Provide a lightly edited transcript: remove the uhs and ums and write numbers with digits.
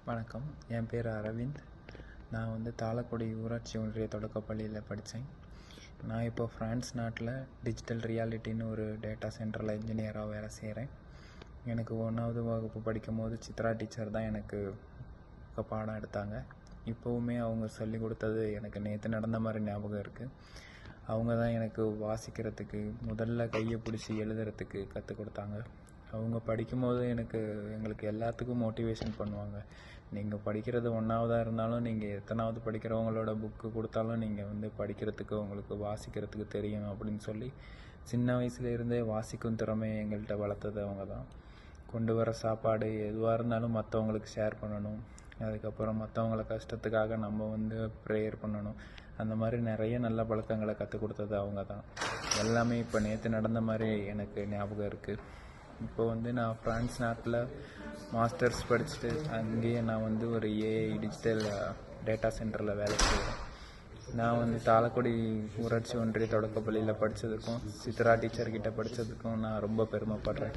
வணக்கம். என் பேர் அரவிந்த். நான் தாளக்குடி ஊராட்சி ஒன்றிய தொடக்கப்பள்ளியில் படித்தேன். நான் இப்போ ஃப்ரான்ஸ் நாட்டில் டிஜிட்டல் ரியாலிட்டின்னு ஒரு டேட்டா சென்டரில் இன்ஜினியராக வேலை செய்கிறேன். எனக்கு 1வது வகுப்பு படிக்கும் போது சித்ரா டீச்சர் தான் எனக்கு பாடம் எடுத்தாங்க. இப்போவுமே அவங்க சொல்லி கொடுத்தது எனக்கு நேற்று நடந்த மாதிரி ஞாபகம் இருக்குது. அவங்க தான் எனக்கு வாசிக்கிறதுக்கு முதல்ல கையை பிடிச்சி எழுதுறதுக்கு கற்றுக் கொடுத்தாங்க. அவங்க படிக்கும்போது எங்களுக்கு எல்லாத்துக்கும் மோட்டிவேஷன் பண்ணுவாங்க. நீங்கள் படிக்கிறது 1ஆவதாக இருந்தாலும் நீங்கள் எத்தனாவது படிக்கிறவங்களோட புக்கு கொடுத்தாலும் நீங்கள் படிக்கிறதுக்கு உங்களுக்கு வாசிக்கிறதுக்கு தெரியும் அப்படின்னு சொல்லி சின்ன வயசுலேருந்தே வாசிக்கும் திறமையை எங்கள்கிட்ட வளர்த்தது அவங்க தான். கொண்டு வர சாப்பாடு எதுவாக இருந்தாலும் மற்றவங்களுக்கு ஷேர் பண்ணணும். அதுக்கப்புறம் மற்றவங்கள கஷ்டத்துக்காக நம்ம ப்ரேயர் பண்ணணும். அந்த மாதிரி நிறைய நல்ல பழக்கங்களை கற்றுக் கொடுத்தது அவங்க தான். எல்லாமே இப்போ நேற்று நடந்த மாதிரி எனக்கு ஞாபகம் இருக்குது. இப்போ நான் ஃப்ரான்ஸ் நாட்டில் மாஸ்டர்ஸ் படிச்சுட்டு அங்கேயே நான் ஒரு ஏஐ டிஜிட்டல் டேட்டா சென்டரில் வேலை செய்கிறேன். நான் தாளக்குடி ஊராட்சி ஒன்றிய தொடக்கப்பள்ளியில் படித்ததுக்கும் சித்ரா டீச்சர்கிட்ட படித்ததுக்கும் நான் ரொம்ப பெருமைப்படுறேன்.